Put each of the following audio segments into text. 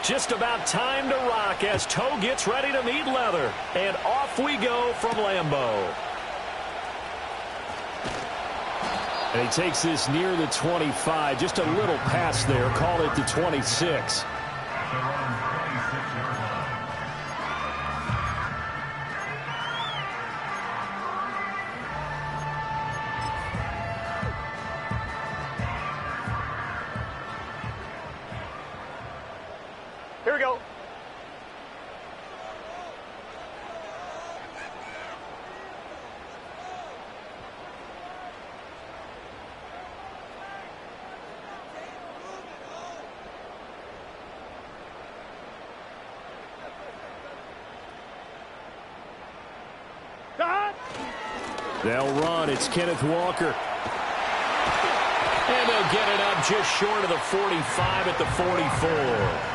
Just about time to rock as toe gets ready to meet leather. And off we go from Lambeau. And he takes this near the 25. Just a little pass there. Call it the 26. Here we go. They'll run. It's Kenneth Walker. And they'll get it up just short of the 45 at the 44.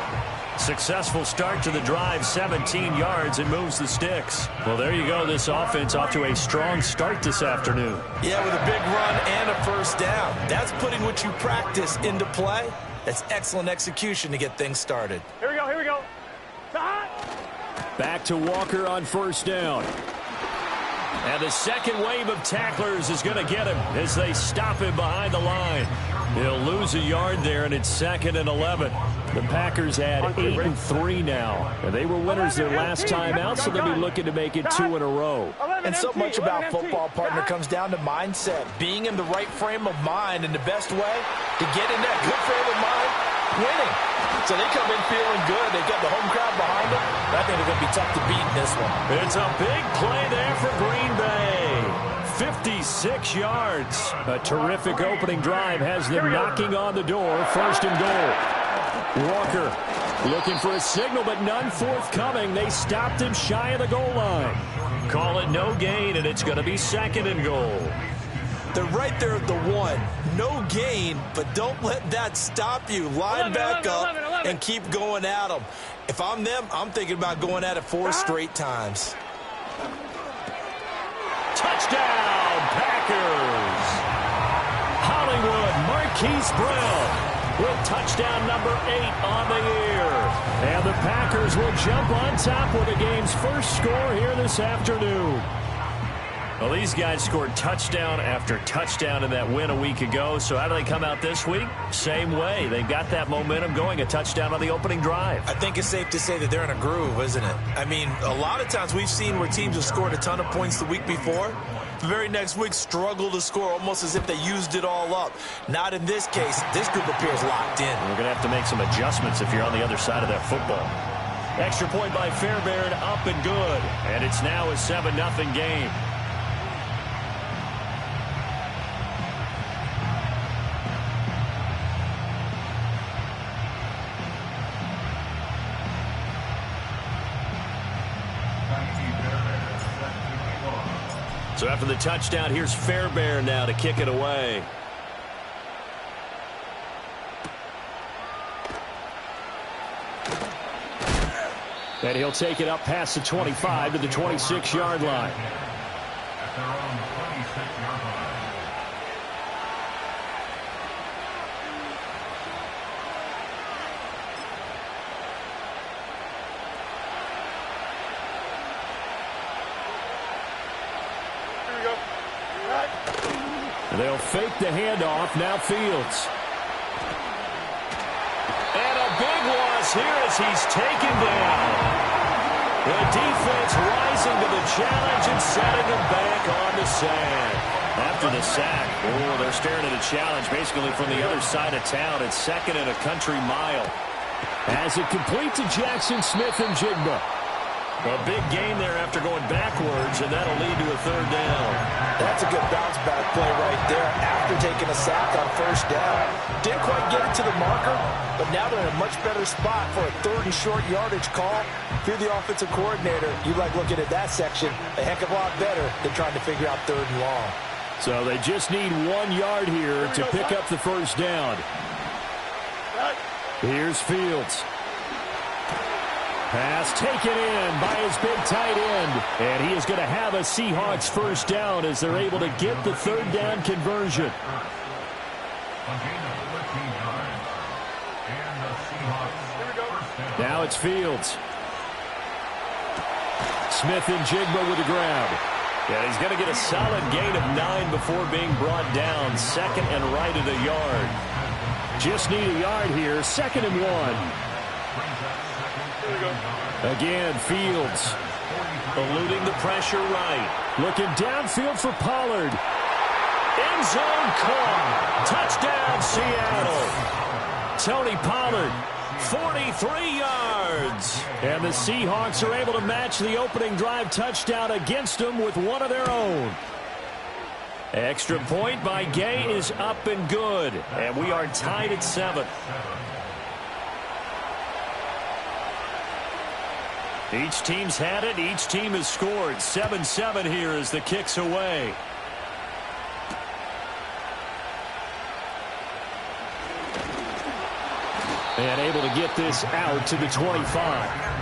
Successful start to the drive, 17 yards, and moves the sticks. Well, there you go. This offense off to a strong start this afternoon. Yeah, with a big run and a first down. That's putting what you practice into play. That's excellent execution to get things started. Here we go, here we go. Back to Walker on first down. And the second wave of tacklers is going to get him as they stop him behind the line. He'll lose a yard there, and it's 2nd and 11. The Packers had 8-3 now. And they were winners their last time out, so they'll be looking to make it 2 in a row. And so much about football, partner, comes down to mindset. Being in the right frame of mind, and the best way to get in that good frame of mind, winning. So they come in feeling good. They got the home crowd behind them. I think they're going to be tough to beat in this one. It's a big play there for Green Bay. 56 yards. A terrific opening drive has them knocking on the door. 1st and goal. Walker looking for a signal, but none forthcoming. They stopped him shy of the goal line. Call it no gain, and it's going to be 2nd and goal. They're right there at the 1. No gain, but don't let that stop you. Line back up and keep going at them. If I'm them, I'm thinking about going at it 4 straight times. Touchdown, Packers! Hollywood Marquise Brown with touchdown number 8 on the year. And the Packers will jump on top with the game's first score here this afternoon. Well, these guys scored touchdown after touchdown in that win a week ago. So how do they come out this week? Same way. They've got that momentum going, a touchdown on the opening drive. I think it's safe to say that they're in a groove, isn't it? I mean, a lot of times we've seen where teams have scored a ton of points the week before. The very next week struggle to score almost as if they used it all up. Not in this case. This group appears locked in. We're going to have to make some adjustments if you're on the other side of that football. Extra point by Fairbairn, up and good. And it's now a 7-0 game. So after the touchdown, here's Fairbairn now to kick it away. And he'll take it up past the 25 to the 26-yard line. They'll fake the handoff. Now Fields. And a big loss here as he's taken down. The defense rising to the challenge and setting him back on the sand. After the sack, they're staring at a challenge basically from the other side of town. It's 2nd and a country mile. As it complete to Jackson Smith and Jigba. A big gain there after going backwards, and that'll lead to a 3rd down. That's a good bounce-back play right there after taking a sack on 1st down. Didn't quite get it to the marker, but now they're in a much better spot for a 3rd and short yardage call. If you're the offensive coordinator, you like looking at that section a heck of a lot better than trying to figure out 3rd and long. So they just need 1 yard here to pick up the 1st down. Here's Fields. Pass taken in by his big tight end. And he is going to have a Seahawks 1st down as they're able to get the 3rd down conversion. Now it's Fields. Smith and Jigba with the grab. And he's going to get a solid gain of 9 before being brought down. Second and right at a yard. Just need a yard here. 2nd and 1. Again, Fields. Eluding the pressure right. Looking downfield for Pollard. End zone caught. Touchdown, Seattle. Tony Pollard, 43 yards. And the Seahawks are able to match the opening drive touchdown against them with one of their own. Extra point by Gay is up and good. And we are tied at 7. Each team's had it. Each team has scored. 7-7 here as the kick's away. And able to get this out to the 25.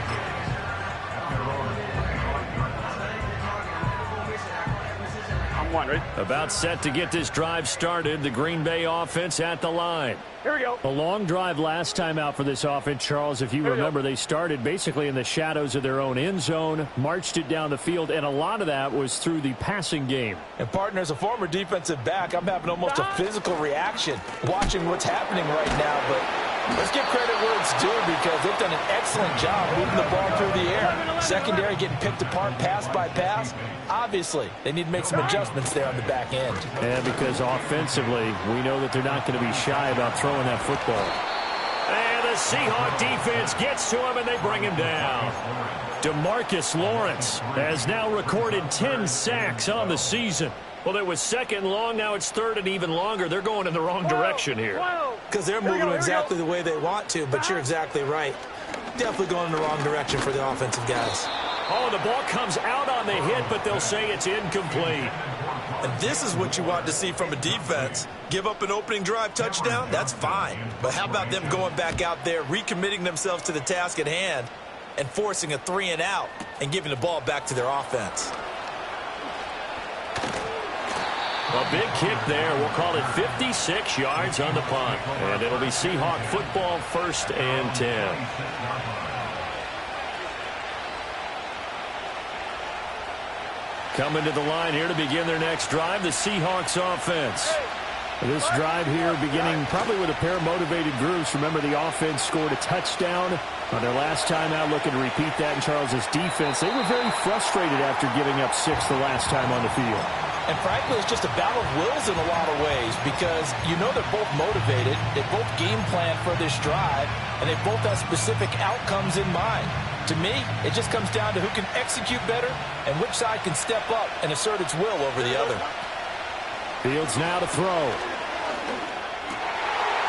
Right? About set to get this drive started. The Green Bay offense at the line. Here we go. A long drive last time out for this offense, Charles. If you remember, they started basically in the shadows of their own end zone, marched it down the field, and a lot of that was through the passing game. And, partner, as a former defensive back, I'm having almost a physical reaction watching what's happening right now. But let's give credit where it's due because they've done an excellent job moving the ball through the air. Secondary getting picked apart pass by pass. Obviously, they need to make some adjustments there on the back end. And because offensively, we know that they're not going to be shy about throwing that football. And the Seahawk defense gets to him, and they bring him down. DeMarcus Lawrence has now recorded 10 sacks on the season. Well, it was 2nd long. Now it's 3rd and even longer. They're going in the wrong direction here. Because they're moving exactly the way they want to, but you're exactly right. Definitely going in the wrong direction for the offensive guys. Oh, the ball comes out on the hit, but they'll say it's incomplete. And this is what you want to see from a defense. Give up an opening drive touchdown, that's fine. But how about them going back out there, recommitting themselves to the task at hand, and forcing a 3-and-out and giving the ball back to their offense. A big kick there. We'll call it 56 yards on the punt. And it'll be Seahawk football, 1st and 10. Coming to the line here to begin their next drive, the Seahawks offense. This drive here beginning probably with a pair of motivated groups. Remember, the offense scored a touchdown on their last time out, looking to repeat that in Charles's defense. They were very frustrated after giving up 6 the last time on the field. And frankly, it's just a battle of wills in a lot of ways because you know they're both motivated. They both game plan for this drive, and they both have specific outcomes in mind. To me, it just comes down to who can execute better and which side can step up and assert its will over the other. Fields now to throw.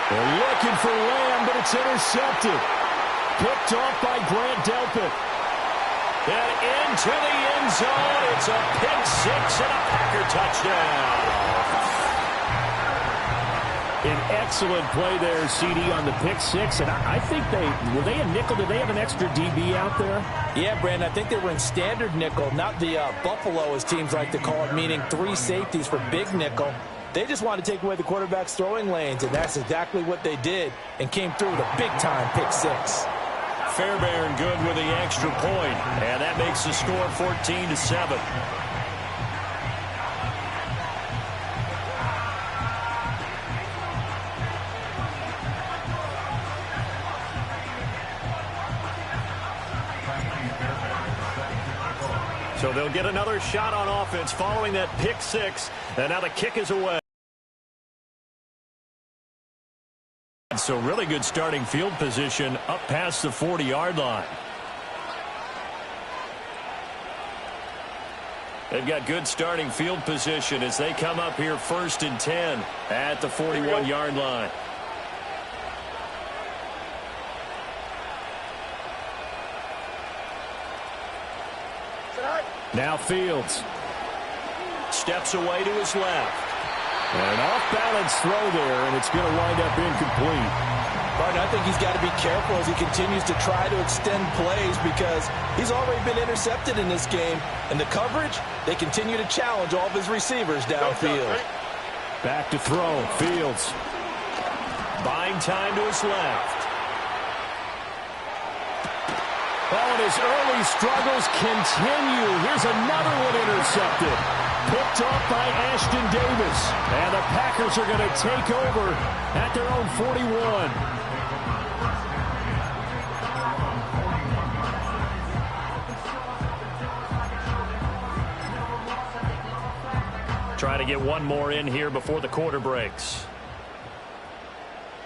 They're looking for Lamb, but it's intercepted. Picked off by Grant Delpit. And into the end zone. It's a pick 6 and a Packer touchdown. An excellent play there, CD, on the pick 6. And I think were they a nickel? Did they have an extra DB out there? Yeah, Brandon, I think they were in standard nickel, not the Buffalo, as teams like to call it, meaning 3 safeties for big nickel. They just wanted to take away the quarterback's throwing lanes, and that's exactly what they did and came through with a big-time pick 6. Fairbairn good with the extra point, and that makes the score 14-7. So they'll get another shot on offense following that pick 6, and now the kick is away. So really good starting field position up past the 40-yard line. They've got good starting field position as they come up here 1st and 10 at the 41-yard line. Now Fields steps away to his left. An off-balance throw there, and it's going to wind up incomplete. But I think he's got to be careful as he continues to try to extend plays because he's already been intercepted in this game. And the coverage, they continue to challenge all of his receivers downfield. Back to throw. Fields buying time to his left. Oh, and his early struggles continue. Here's another one intercepted. Picked off by Ashton Davis. And the Packers are going to take over at their own 41. Trying to get one more in here before the quarter breaks.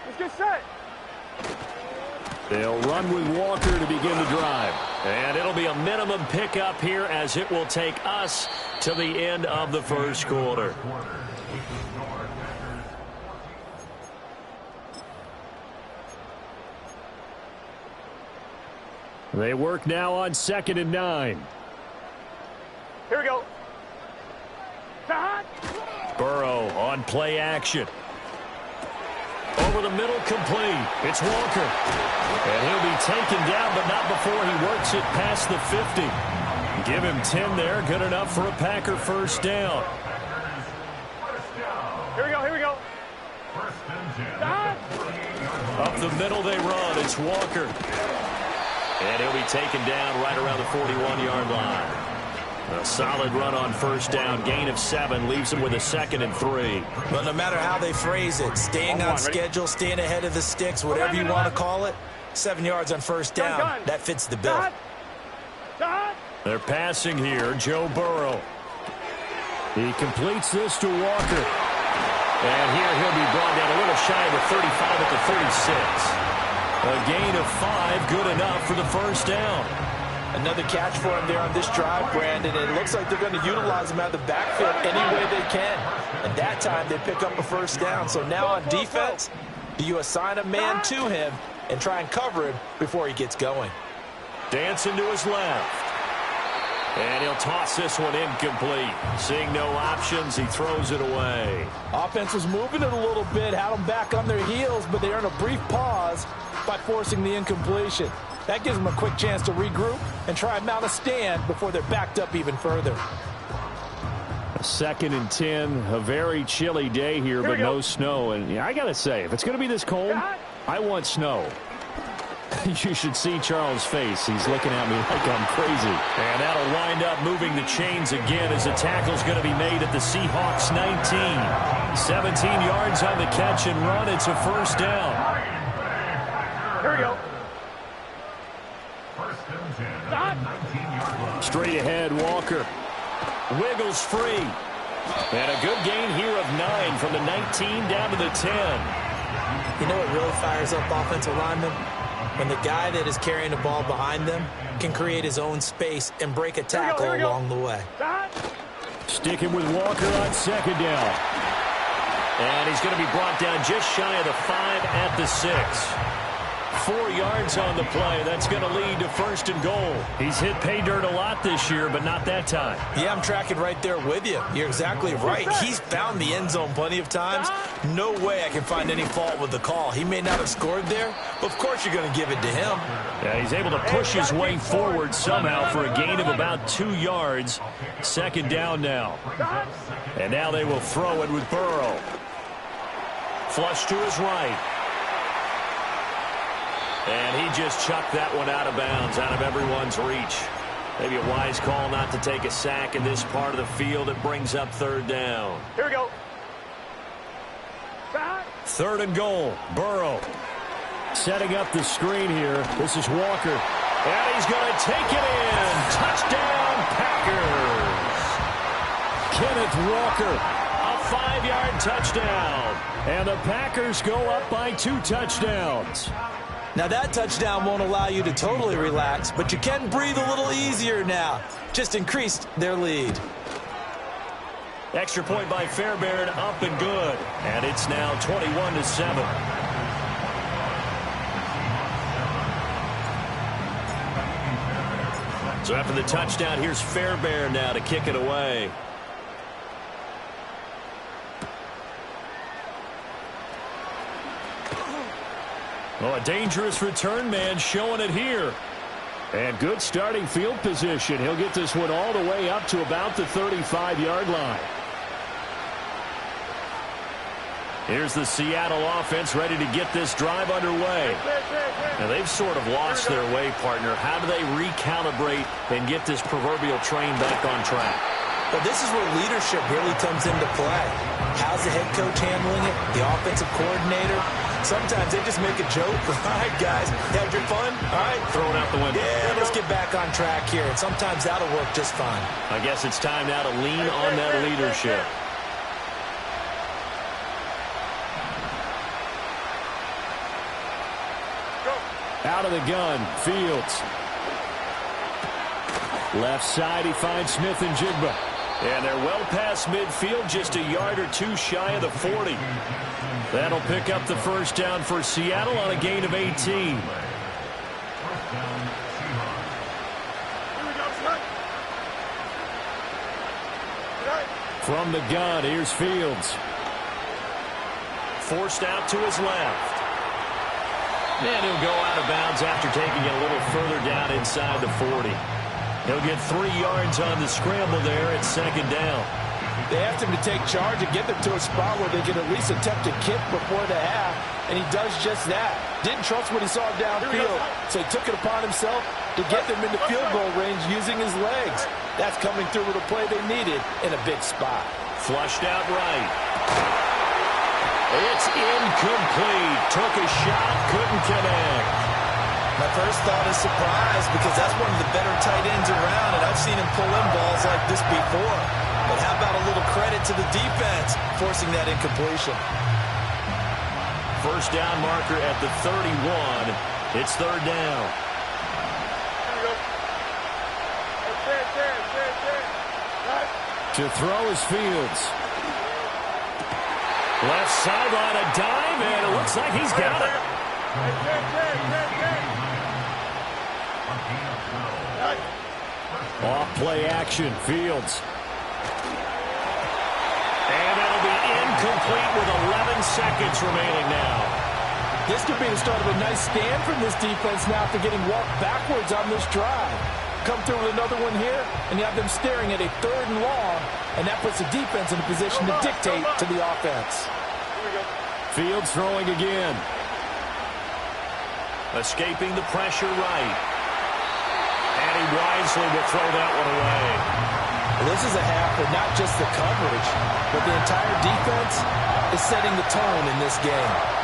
Let's get set. They'll run with Walker to begin the drive. And it'll be a minimum pickup here as it will take us to the end of the first quarter. They work now on 2nd and 9. Here we go. Burrow on play action. Over the middle, complete. It's Walker. And he'll be taken down, but not before he works it past the 50. Give him 10 there. Good enough for a Packer first down. Here we go, here we go. Up the middle they run. It's Walker. And he'll be taken down right around the 41-yard line. A solid run on first down. Gain of 7 leaves him with a 2nd and 3. But no matter how they phrase it, staying on schedule, staying ahead of the sticks, whatever you want to call it, 7 yards on first down, that fits the bill. They're passing here. Joe Burrow. He completes this to Walker. And here he'll be brought down a little shy of the 35 at the 36. A gain of 5, good enough for the first down. Another catch for him there on this drive, Brandon. It looks like they're going to utilize him out of the backfield any way they can. And that time they pick up a first down. So now on defense, do you assign a man to him and try and cover him before he gets going? Dancing to his left. And he'll toss this one incomplete. Seeing no options, he throws it away. Offense was moving it a little bit, had them back on their heels, but they earn a brief pause by forcing the incompletion. That gives them a quick chance to regroup and try and mount a stand before they're backed up even further. A 2nd and 10, a very chilly day here but no snow. And I got to say, if it's going to be this cold, I want snow. You should see Charles' face. He's looking at me like I'm crazy. And that'll wind up moving the chains again as the tackle's going to be made at the Seahawks 19. 17 yards on the catch and run. It's a first down. Here we go. Straight ahead, Walker. Wiggles free. And a good gain here of 9 from the 19 down to the 10. You know what really fires up offensive linemen? When the guy that is carrying the ball behind them can create his own space and break a tackle along the way. Sticking with Walker on 2nd down. And he's going to be brought down just shy of the 5 at the 6. 4 yards on the play. That's going to lead to 1st and goal. He's hit pay dirt a lot this year, but not that time. Yeah, I'm tracking right there with you. You're exactly right. He's found the end zone plenty of times. No way I can find any fault with the call. He may not have scored there, but of course you're going to give it to him. Yeah, he's able to push his way forward somehow for a gain of about 2 yards. 2nd down now. And now they will throw it with Burrow. Flush to his right. And he just chucked that one out of bounds, out of everyone's reach. Maybe a wise call not to take a sack in this part of the field. It brings up 3rd down. Here we go. 3rd and goal. Burrow setting up the screen here. This is Walker. And he's going to take it in. Touchdown, Packers. Kenneth Walker, a 5-yard touchdown. And the Packers go up by 2 touchdowns. Now that touchdown won't allow you to totally relax, but you can breathe a little easier now. Just increased their lead. Extra point by Fairbairn, up and good. And it's now 21-7. So after the touchdown, here's Fairbairn now to kick it away. Oh, a dangerous return man showing it here. And good starting field position. He'll get this one all the way up to about the 35-yard line. Here's the Seattle offense ready to get this drive underway. Now, they've sort of lost their way, partner. How do they recalibrate and get this proverbial train back on track? Well, this is where leadership really comes into play. How's the head coach handling it? The offensive coordinator? Sometimes they just make a joke. All right, guys, had your fun? All right. Throw it out the window. Yeah, let's get back on track here. And sometimes that'll work just fine. I guess it's time now to lean on that leadership. Out of the gun, Fields. Left side, he finds Smith and Jigba. And they're well past midfield, just a yard or two shy of the 40. That'll pick up the first down for Seattle on a gain of 18. From the gun, here's Fields. Forced out to his left. And he'll go out of bounds after taking it a little further down inside the 40. He'll get 3 yards on the scramble there at second down. They asked him to take charge and get them to a spot where they can at least attempt a kick before the half, and he does just that. Didn't trust what he saw downfield, so he took it upon himself to get them into field goal range using his legs. That's coming through with a play they needed in a big spot. Flushed out right. It's incomplete. Took a shot, couldn't connect. My first thought is surprise because that's one of the better tight ends around, and I've seen him pull in balls like this before. But how about a little credit to the defense forcing that incompletion? First down marker at the 31. It's third down. To throw is Fields. Left sideline, a dive, and it looks like he's got it. Off play action, Fields. And it'll be incomplete with 11 seconds remaining now. This could be the start of a nice stand from this defense now after getting walked backwards on this drive. Come through with another one here, and you have them staring at a 3rd and long, and that puts the defense in a position to dictate to the offense. Fields throwing again. Escaping the pressure right. And he wisely will throw that one away. Well, this is a half where not just the coverage, but the entire defense is setting the tone in this game.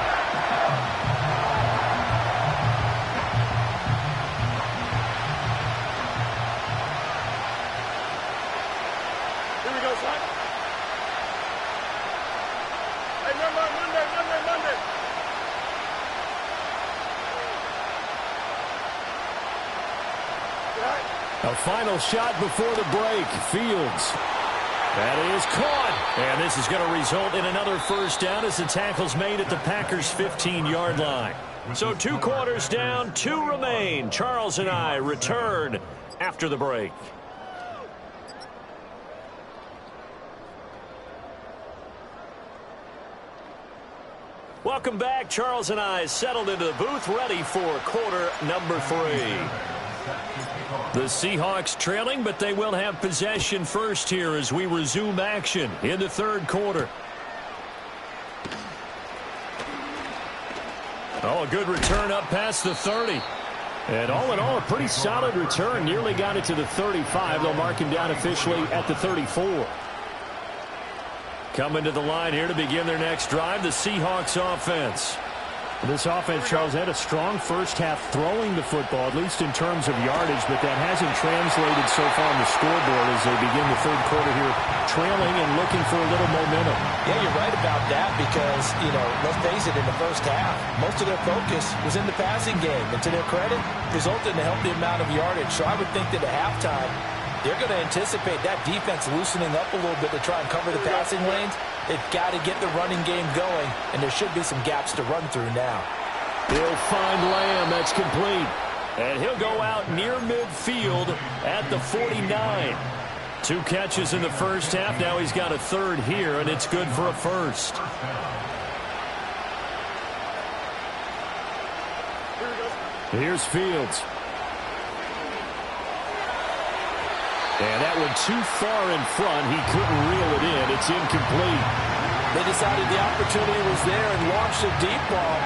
A final shot before the break. Fields. That is caught. And this is going to result in another first down as the tackle's made at the Packers' 15-yard line. So 2 quarters down, 2 remain. Charles and I return after the break. Welcome back. Charles and I settled into the booth, ready for quarter number 3. The Seahawks trailing, but they will have possession first here as we resume action in the 3rd quarter. Oh, a good return up past the 30. And all in all, a pretty solid return. Nearly got it to the 35. They'll mark him down officially at the 34. Coming to the line here to begin their next drive, the Seahawks offense. This offense, Charles, had a strong first half throwing the football, at least in terms of yardage, but that hasn't translated so far on the scoreboard as they begin the 3rd quarter here, trailing and looking for a little momentum. Yeah, you're right about that because, let's face it, in the first half, most of their focus was in the passing game. And to their credit, resulted in a healthy amount of yardage. So I would think that at halftime, they're going to anticipate that defense loosening up a little bit to try and cover the passing lanes. They've got to get the running game going, and there should be some gaps to run through now. He'll find Lamb. That's complete. And he'll go out near midfield at the 49. 2 catches in the first half. Now he's got a 3rd here, and it's good for a first. Here's Fields. And that one too far in front. He couldn't reel it in. It's incomplete. They decided the opportunity was there and launched a deep ball,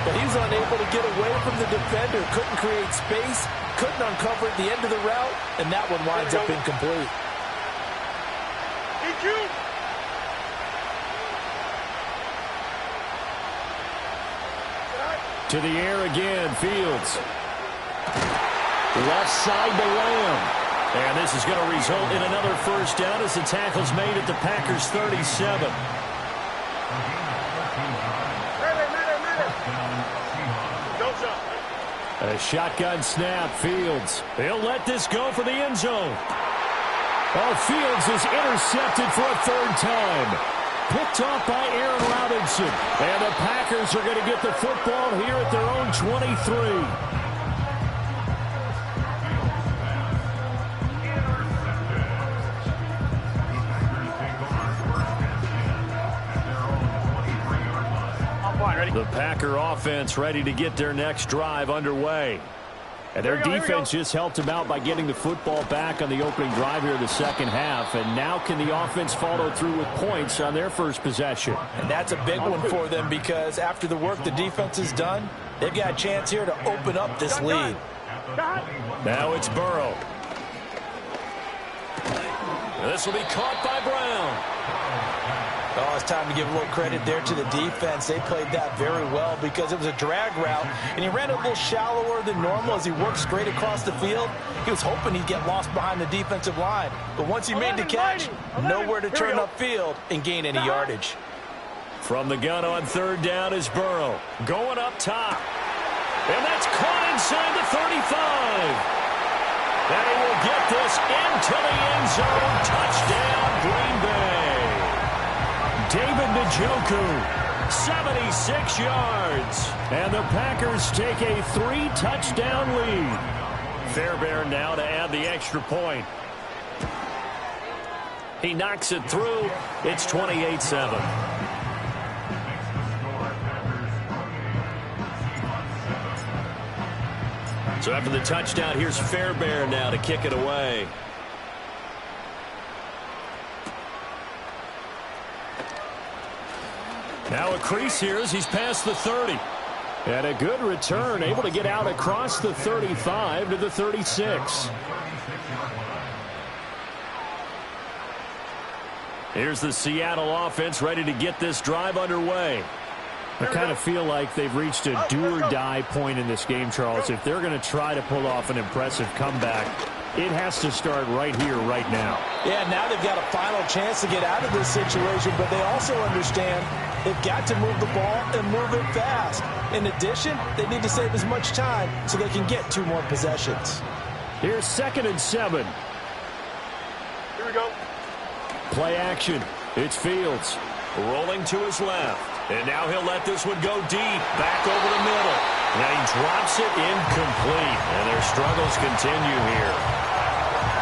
but he was unable to get away from the defender. Couldn't create space, couldn't uncover at the end of the route, and that one winds up incomplete. To the air again, Fields. Left side to Lamb. And this is going to result in another first down as the tackle's made at the Packers' 37. A shotgun snap, Fields. He'll let this go for the end zone. Oh, Fields is intercepted for a third time. Picked off by Aaron Robinson. And the Packers are going to get the football here at their own 23. The Packer offense ready to get their next drive underway. And their defense just helped them out by getting the football back on the opening drive here in the second half. And now can the offense follow through with points on their first possession? And that's a big one for them because after the work the defense has done, they've got a chance here to open up this lead. Now it's Burrow. And this will be caught by Brown. Oh, it's time to give a little credit there to the defense. They played that very well because it was a drag route, and he ran a little shallower than normal as he worked straight across the field. He was hoping he'd get lost behind the defensive line, but once he made the catch, nowhere to turn upfield and gain any yardage. From the gun on third down is Burrow. Going up top. And that's caught inside the 35. And he will get this into the end zone. Touchdown, Green Bay. David Njoku, 76 yards. And the Packers take a 3-touchdown lead. Fairbairn now to add the extra point. He knocks it through. It's 28-7. So after the touchdown, here's Fairbairn now to kick it away. Now a crease here as he's past the 30. And a good return, able to get out across the 35 to the 36. Here's the Seattle offense ready to get this drive underway. I kind of feel like they've reached a do-or-die point in this game, Charles. If they're going to try to pull off an impressive comeback, it has to start right here, right now. Yeah, now they've got a final chance to get out of this situation, but they also understand they've got to move the ball and move it fast. In addition, they need to save as much time so they can get 2 more possessions. Here's 2nd and 7. Here we go. Play action. It's Fields rolling to his left. And now he'll let this one go deep, back over the middle. And he drops it incomplete. And their struggles continue here.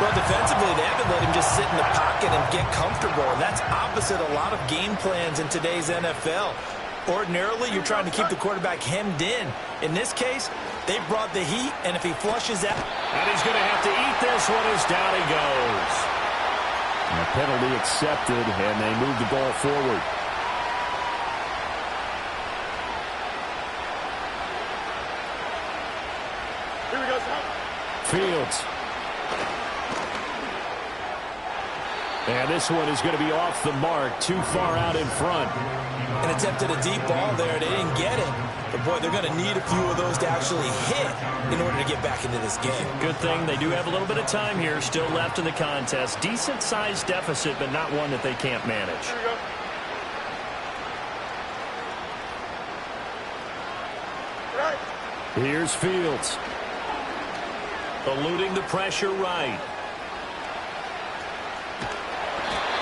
Well, defensively, they haven't let him just sit in the pocket and get comfortable. And that's opposite a lot of game plans in today's NFL. Ordinarily, you're trying to keep the quarterback hemmed in. In this case, they brought the heat, and if he flushes out... And he's going to have to eat this one as down he goes. And a penalty accepted, and they move the ball forward. Fields. And this one is going to be off the mark, too far out in front. An attempt at a deep ball there. They didn't get it. But, boy, they're going to need a few of those to actually hit in order to get back into this game. Good thing they do have a little bit of time here still left in the contest. Decent-sized deficit, but not one that they can't manage. Here's Fields. Eluding the pressure right.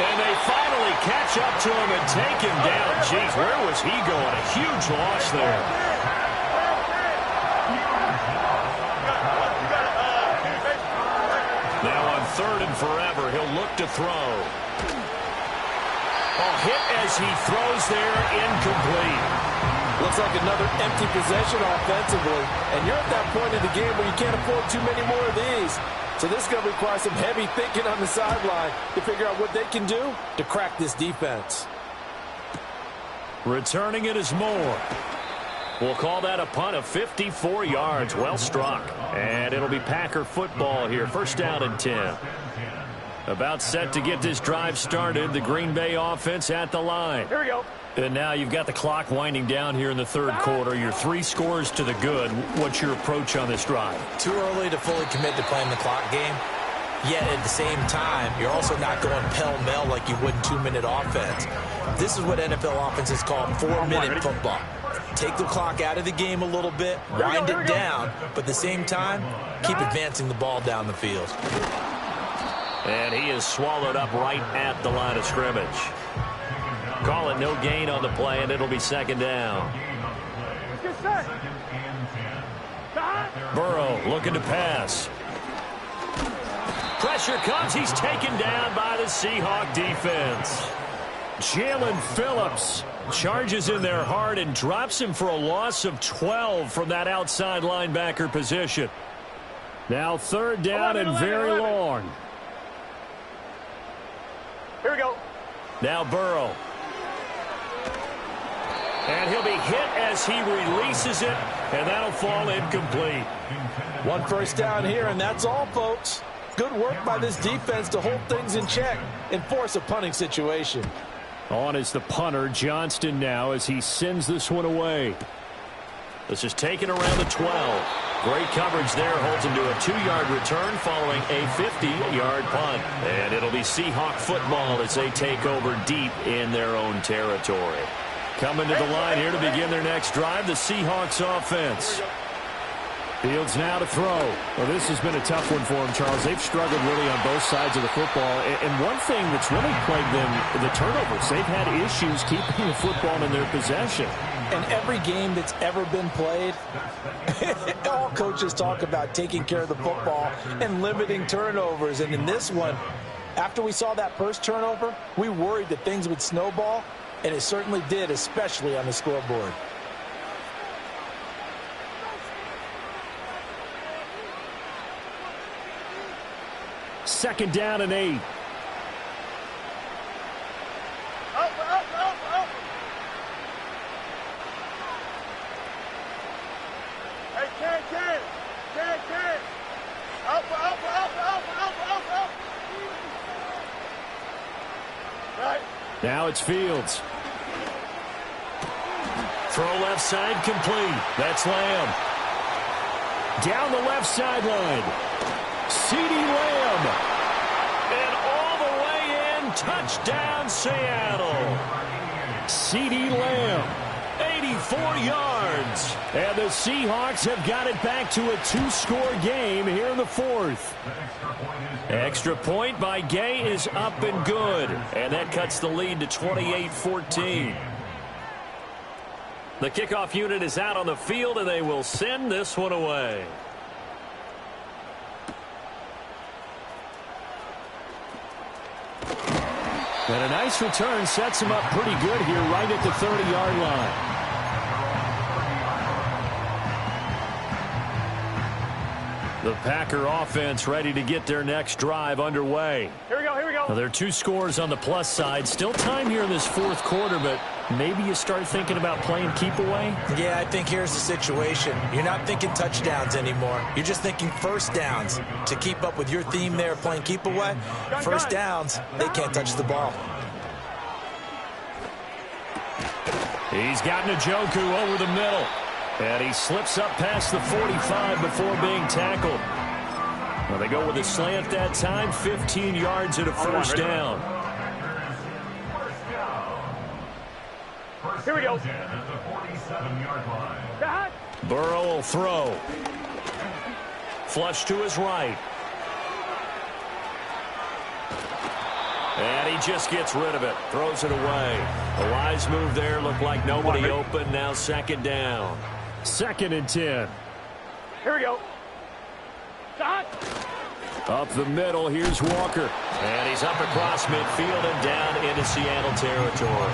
And they finally catch up to him and take him down. Jeez, where was he going? A huge loss there. Now on 3rd and forever, he'll look to throw. Oh, hit as he throws there, incomplete. Looks like another empty possession offensively. And you're at that point in the game where you can't afford too many more of these. So this is going to require some heavy thinking on the sideline to figure out what they can do to crack this defense. Returning it is Moore. We'll call that a punt of 54 yards. Well struck. And it'll be Packer football here. First down and 10. About set to get this drive started. The Green Bay offense at the line. Here we go. And now you've got the clock winding down here in the third quarter. Your 3 scores to the good. What's your approach on this drive? Too early to fully commit to playing the clock game. Yet at the same time, you're also not going pell-mell like you would in 2-minute offense. This is what NFL offenses call 4-minute football. Take the clock out of the game a little bit, wind it down, but at the same time, keep advancing the ball down the field. And he is swallowed up right at the line of scrimmage. Call it no gain on the play, and it'll be second down. Burrow looking to pass. Pressure comes. He's taken down by the Seahawk defense. Jalen Phillips charges in there hard and drops him for a loss of 12 from that outside linebacker position. Now third down and very long. Here we go. Now Burrow. And he'll be hit as he releases it, and that'll fall incomplete. 1 first down here, and that's all, folks. Good work by this defense to hold things in check and force a punting situation. On is the punter, Johnston, now as he sends this one away. This is taken around the 12. Great coverage there, holds him to a 2-yard return following a 50-yard punt. And it'll be Seahawk football as they take over deep in their own territory. Coming to the line here to begin their next drive, the Seahawks offense. Fields now to throw. Well, this has been a tough one for them, Charles. They've struggled really on both sides of the football. And one thing that's really plagued them, the turnovers. They've had issues keeping the football in their possession. And every game that's ever been played, all coaches talk about taking care of the football and limiting turnovers. And in this one, after we saw that first turnover, we worried that things would snowball, and it certainly did, especially on the scoreboard. Second down and 8. Up. Hey, can. Up. Right. Now it's Fields. Throw left side complete. That's Lamb. Down the left sideline. CeeDee Lamb. And all the way in. Touchdown, Seattle. CeeDee Lamb. 84 yards. And the Seahawks have got it back to a 2-score game here in the fourth. Extra point by Gay is up and good. And that cuts the lead to 28-14. The kickoff unit is out on the field, and they will send this one away. And a nice return sets him up pretty good here right at the 30-yard line. The Packer offense ready to get their next drive underway. Here we go. Now, there are 2 scores on the plus side. Still time here in this fourth quarter, but maybe you start thinking about playing keep away? Yeah, I think here's the situation. You're not thinking touchdowns anymore. You're just thinking first downs. To keep up with your theme there, playing keep away, first downs, they can't touch the ball. He's got Njoku over the middle. And he slips up past the 45 before being tackled. Well, they go with a slant that time, 15 yards and a first down. Here we go. Burrow will throw. Flush to his right. And he just gets rid of it. Throws it away. A wise move there. Looked like nobody open. Now second down. Second and 10. Here we go. Up the middle, here's Walker. And he's up across midfield and down into Seattle territory.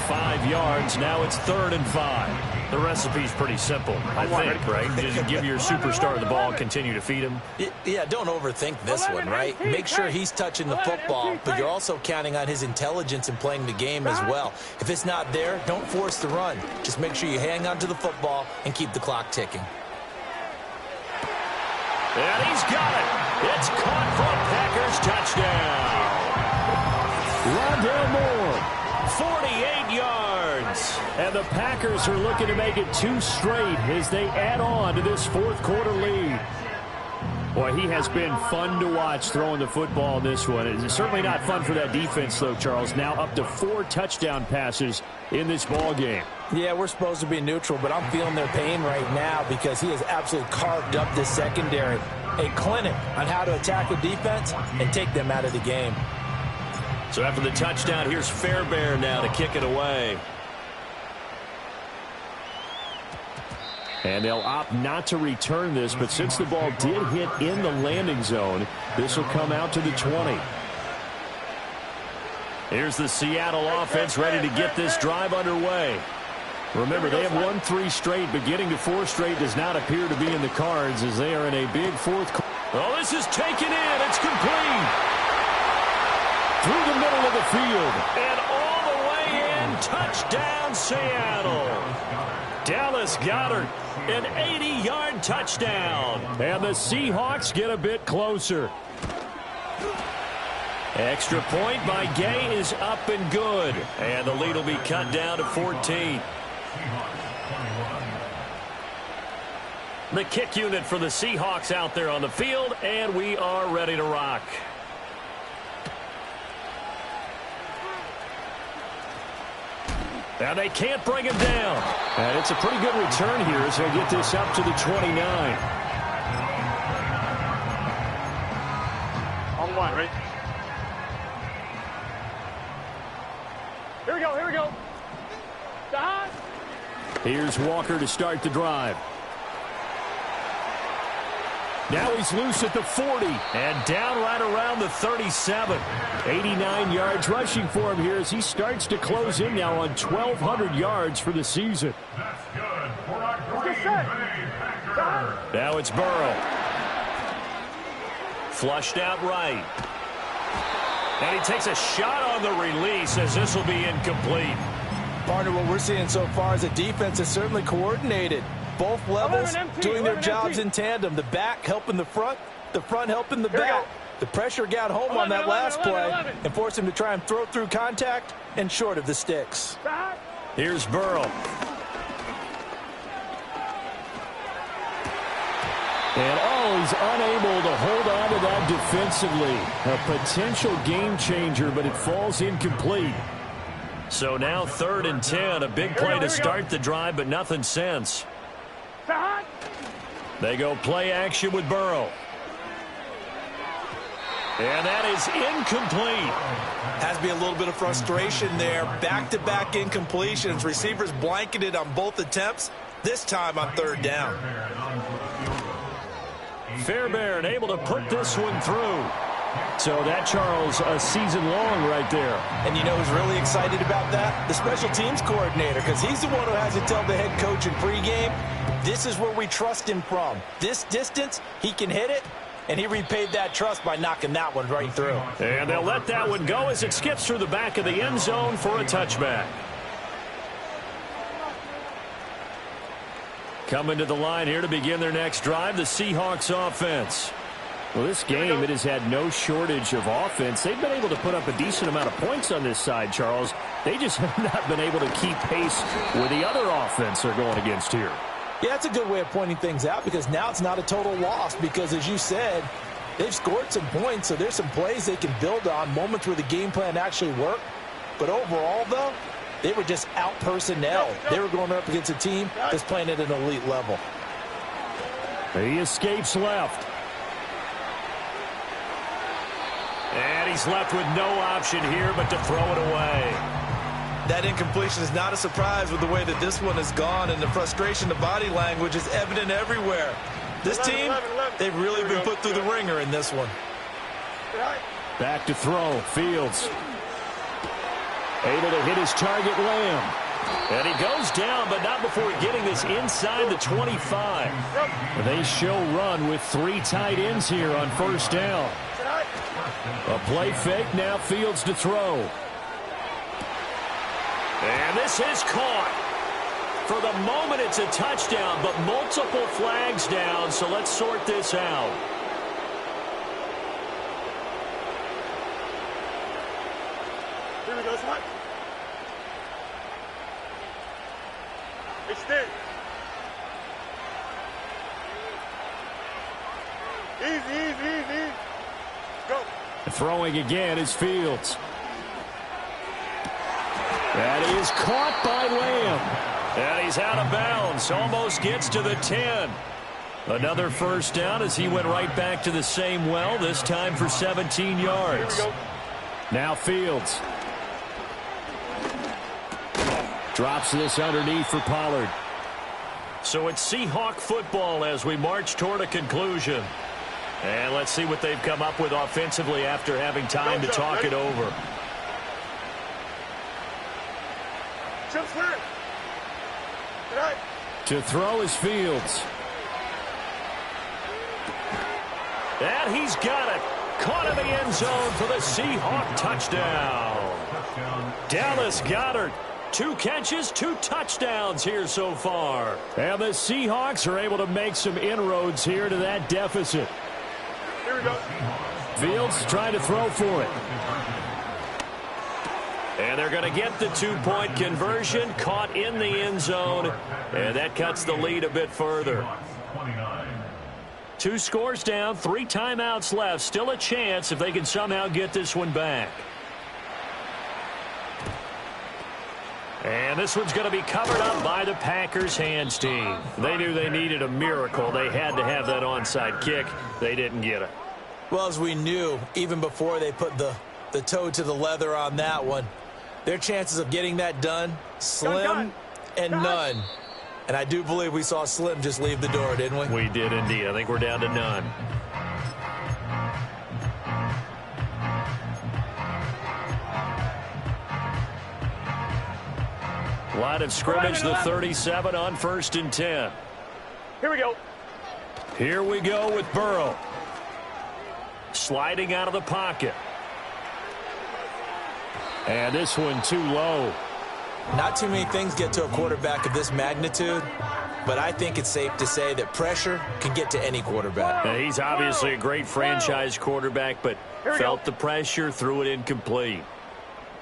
5 yards, now it's 3rd and 5. The recipe's pretty simple, I think, right? Just give your superstar the ball, continue to feed him. Yeah, don't overthink this one, right? Make sure he's touching the football, but you're also counting on his intelligence in playing the game as well. If it's not there, don't force the run. Just make sure you hang on to the football and keep the clock ticking. And he's got it. It's caught for a Packers touchdown. Rondale Moore, 48 yards. And the Packers are looking to make it 2 straight as they add on to this fourth quarter lead. Boy, he has been fun to watch throwing the football in this one. It's certainly not fun for that defense, though, Charles. Now up to 4 touchdown passes in this ball game. Yeah, we're supposed to be neutral, but I'm feeling their pain right now because he has absolutely carved up this secondary. A clinic on how to attack a defense and take them out of the game. So after the touchdown, here's Fairbairn now to kick it away. And they'll opt not to return this, but since the ball did hit in the landing zone, this will come out to the 20. Here's the Seattle offense ready to get this drive underway. Remember, they have won 3 straight, but getting to 4 straight does not appear to be in the cards as they are in a big fourth quarter. Oh, this is taken in. It's complete. Through the middle of the field. And all the way in. Touchdown, Seattle. Dallas Goedert, an 80-yard touchdown. And the Seahawks get a bit closer. Extra point by Gay is up and good. And the lead will be cut down to 14. The kick unit for the Seahawks out there on the field, and we are ready to rock. Now they can't bring him down. And it's a pretty good return here as they get this up to the 29. On 1, ready? Here we go, here we go. Behind. Here's Walker to start the drive. Now he's loose at the 40 and down right around the 37. 89 yards rushing for him here as he starts to close in now on 1,200 yards for the season. That's good for a great day. Now it's Burrow. Flushed out right. And he takes a shot on the release as this will be incomplete. Partner, what we're seeing so far is a defense that's certainly coordinated. Both levels doing their jobs in tandem. The back helping the front helping the back. The pressure got home on that last play and forced him to try and throw through contact and short of the sticks. Here's Burrow. And he's unable to hold on to that defensively. A potential game changer, but it falls incomplete. So now 3rd and 10, a big play to start the drive, but nothing since. They go play action with Burrow. And that is incomplete. Has to be a little bit of frustration there. Back-to-back incompletions. Receivers blanketed on both attempts, this time on 3rd down. Fairbairn able to put this one through. So that, Charles, a season long right there. And you know who's really excited about that? The special teams coordinator, because he's the one who has to tell the head coach in pregame, this is where we trust him from. This distance, he can hit it, and he repaid that trust by knocking that one right through. And they'll let that one go as it skips through the back of the end zone for a touchback. Coming to the line here to begin their next drive, the Seahawks offense. Well, this game, it has had no shortage of offense. They've been able to put up a decent amount of points on this side, Charles. They just have not been able to keep pace with the other offense they're going against here. Yeah, that's a good way of pointing things out because now it's not a total loss because, as you said, they've scored some points, so there's some plays they can build on, moments where the game plan actually worked. But overall, though, they were just out-personnel. They were going up against a team that's playing at an elite level. He escapes left. And he's left with no option here but to throw it away. That incompletion is not a surprise with the way that this one has gone, and the frustration, the body language is evident everywhere. This team, they've really been put through the ringer in this one. Back to throw. Fields able to hit his target, Lamb. And he goes down, but not before getting this inside the 25. They show run with 3 tight ends here on first down. A play fake, now Fields to throw. And this is caught. For the moment, it's a touchdown, but multiple flags down, so let's sort this out. Here we go, Smart. Extend. Easy. Go. Throwing again is Fields. That is caught by Lamb. And he's out of bounds. Almost gets to the 10. Another first down as he went right back to the same well, this time for 17 yards. Here we go. Now Fields. Drops this underneath for Pollard. So it's Seahawk football as we march toward a conclusion. And let's see what they've come up with offensively after having time to talk it over. To throw is Fields. And he's got it. Caught in the end zone for the Seahawk touchdown. Dallas Goedert. 2 catches, 2 touchdowns here so far. And the Seahawks are able to make some inroads here to that deficit. Here we go. Fields trying to throw for it. And they're going to get the 2-point conversion, caught in the end zone, and that cuts the lead a bit further. 2 scores down, 3 timeouts left. Still a chance if they can somehow get this one back. And this one's going to be covered up by the Packers hands team. They knew they needed a miracle. They had to have that onside kick. They didn't get it. Well, as we knew, even before they put the toe to the leather on that one, their chances of getting that done, slim and none. And I do believe we saw Slim just leave the door, didn't we? We did indeed. I think we're down to none. Line of scrimmage, the 37 on 1st and 10. Here we go. Here we go with Burrow. Sliding out of the pocket. And this one too low. Not too many things get to a quarterback of this magnitude, but I think it's safe to say that pressure can get to any quarterback. Now, he's obviously a great franchise quarterback, but felt the pressure, threw it incomplete.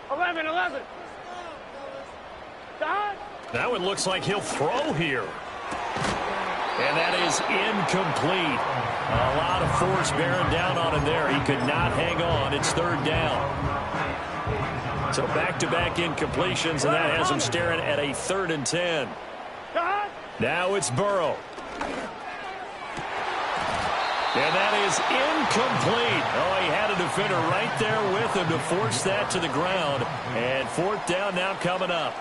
11. That one looks like he'll throw here. And that is incomplete. A lot of force bearing down on him there. He could not hang on. It's 3rd down. So back-to-back incompletions, and that has him staring at a 3rd and 10. Now it's Burrow. And that is incomplete. Oh, he had a defender right there with him to force that to the ground. And 4th down now coming up.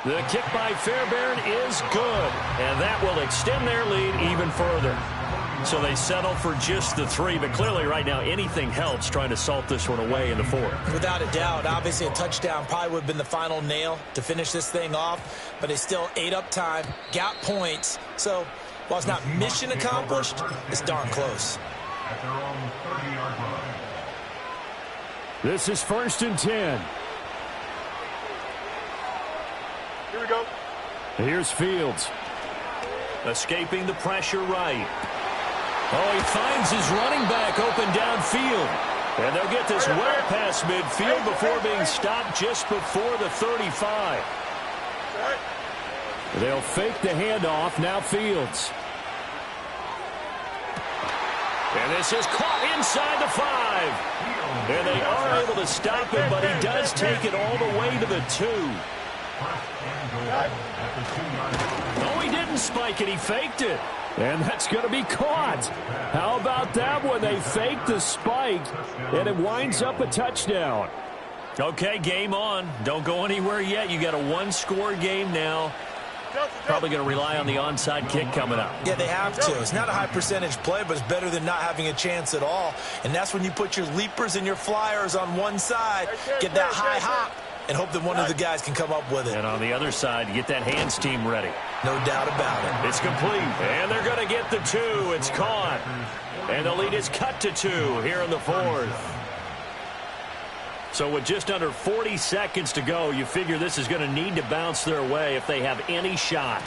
The kick by Fairbairn is good, and that will extend their lead even further. So they settle for just the 3, but clearly right now anything helps trying to salt this one away in the 4th. Without a doubt, obviously a touchdown probably would have been the final nail to finish this thing off, but it's still ate up time, got points. So while it's not mission accomplished, it's darn close. This is 1st and 10. Here we go. Here's Fields. Escaping the pressure right. Oh, he finds his running back open downfield. And they'll get this well past midfield before being stopped just before the 35. They'll fake the handoff. Now Fields. And this is caught inside the 5. And they are able to stop him, but he does take it all the way to the 2. No, he didn't spike it. He faked it. And that's going to be caught. How about that one? They faked the spike, and it winds up a touchdown. Okay, game on. Don't go anywhere yet. You got a 1-score game now. Probably going to rely on the onside kick coming up. Yeah, they have to. It's not a high percentage play, but it's better than not having a chance at all. And that's when you put your leapers and your flyers on one side, get that high hop, and hope that one of the guys can come up with it. And on the other side, you get that hands team ready. No doubt about it. It's complete, and they're going to get the 2. It's caught. And the lead is cut to 2 here in the 4th. So with just under 40 seconds to go, you figure this is going to need to bounce their way if they have any shot.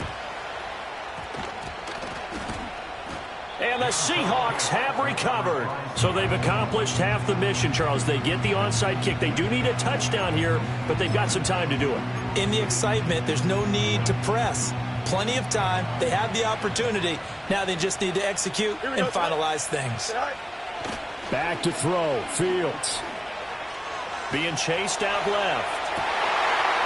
And the Seahawks have recovered. So they've accomplished half the mission, Charles. They get the onside kick. They do need a touchdown here, but they've got some time to do it. In the excitement, there's no need to press. Plenty of time. They have the opportunity. Now they just need to execute and finalize things. Back to throw. Fields. Being chased out left.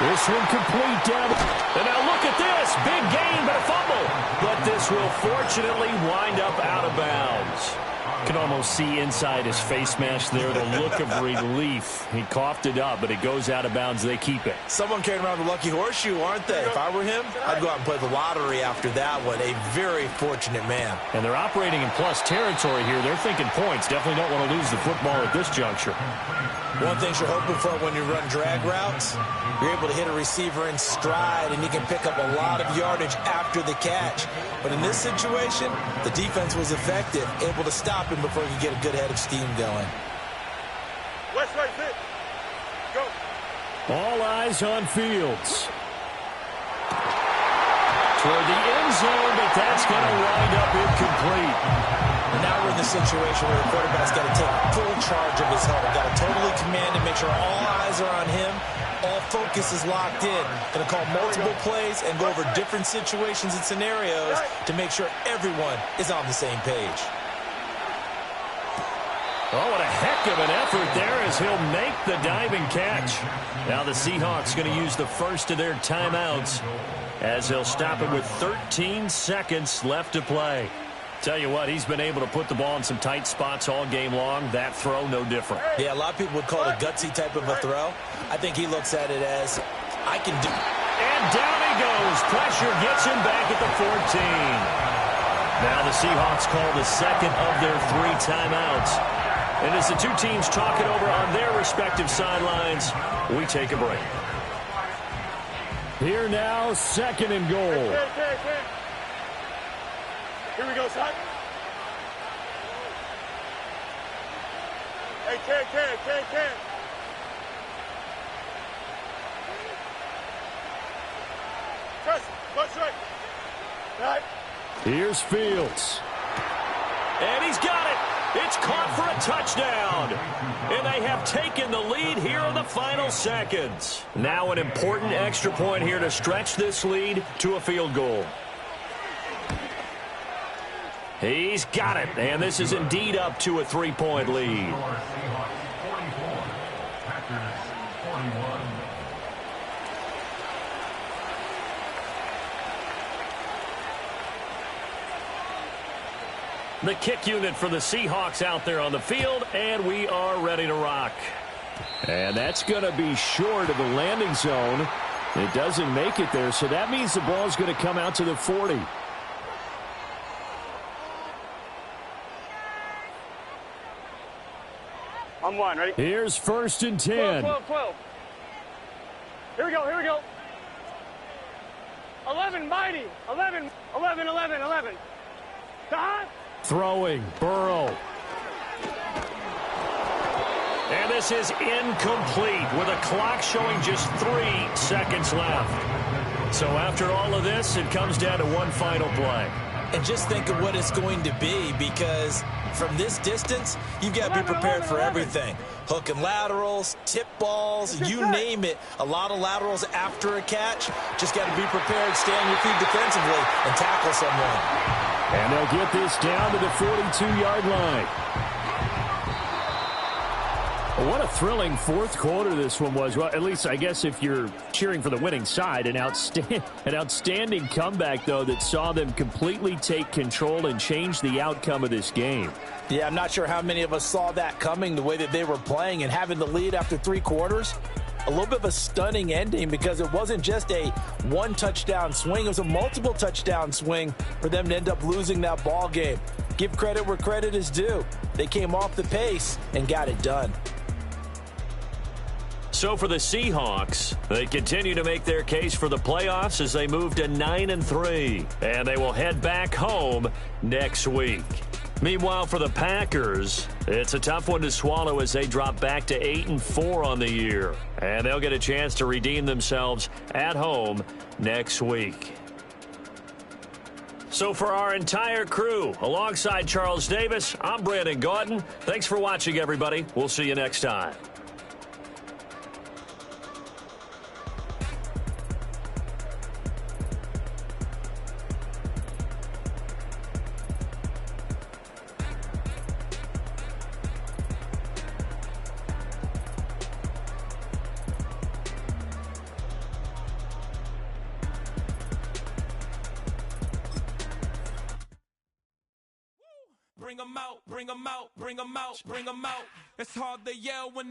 This one complete down. And now look at this. Big gain, but a fumble. But this will fortunately wind up out of bounds. You can almost see inside his face mask there the look of relief. He coughed it up, but it goes out of bounds. They keep it. Someone carrying around the lucky horseshoe, aren't they? If I were him, I'd go out and play the lottery after that one. A very fortunate man. And they're operating in plus territory here. They're thinking points. Definitely don't want to lose the football at this juncture. One thing you're hoping for when you run drag routes, you're able to hit a receiver in stride, and you can pick up a lot of yardage after the catch. But in this situation, the defense was effective, able to stop him before he could get a good head of steam going. West right, sit. Go. All eyes on Fields. Toward the end zone, but that's going to wind up incomplete. And now we're in the situation where the quarterback's got to take full charge of his huddle. Got to totally command and make sure all eyes are on him. All focus is locked in. Going to call multiple plays and go over different situations and scenarios to make sure everyone is on the same page. Oh, what a heck of an effort there as he'll make the diving catch. Now the Seahawks going to use the first of their timeouts as he'll stop it with 13 seconds left to play. Tell you what, he's been able to put the ball in some tight spots all game long. That throw, no different. Yeah, a lot of people would call it a gutsy type of a throw. I think he looks at it as, I can do. And down he goes. Pressure gets him back at the 14. Now the Seahawks call the second of their 3 timeouts. And as the two teams talk it over on their respective sidelines, we take a break. Here now, 2nd and goal. Here we go, son. Hey, Ken. Trust, push right. Right. Here's Fields. And he's got it. It's caught for a touchdown. And they have taken the lead here in the final seconds. Now an important extra point here to stretch this lead to a field goal. He's got it, and this is indeed up to a 3-point lead. The kick unit for the Seahawks out there on the field, and we are ready to rock. And that's going to be short of the landing zone. It doesn't make it there, so that means the ball's going to come out to the 40. I'm 1, ready? Here's 1st and 10. 12. Here we go. 11, mighty. 11. Throwing, Burrow. And this is incomplete with a clock showing just 3 seconds left. So after all of this, it comes down to one final play. And just think of what it's going to be, because from this distance, you've got to be prepared for everything. Hook and laterals, tip balls, you name it. A lot of laterals after a catch. Just got to be prepared, stay on your feet defensively, and tackle someone. And they'll get this down to the 42-yard line. What a thrilling 4th quarter this one was. Well, at least I guess if you're cheering for the winning side, an outstanding comeback, though, that saw them completely take control and change the outcome of this game. Yeah, I'm not sure how many of us saw that coming, the way that they were playing and having the lead after 3 quarters. a little bit of a stunning ending because it wasn't just a one touchdown swing. It was a multiple touchdown swing for them to end up losing that ball game. Give credit where credit is due. They came off the pace and got it done. So for the Seahawks, they continue to make their case for the playoffs as they move to 9-3, and they will head back home next week. Meanwhile, for the Packers, it's a tough one to swallow as they drop back to 8-4 on the year, and they'll get a chance to redeem themselves at home next week. So for our entire crew, alongside Charles Davis, I'm Brandon Gaudin. Thanks for watching, everybody. We'll see you next time. Bring 'em out, bring 'em out, bring 'em out, bring 'em out. It's hard to yell when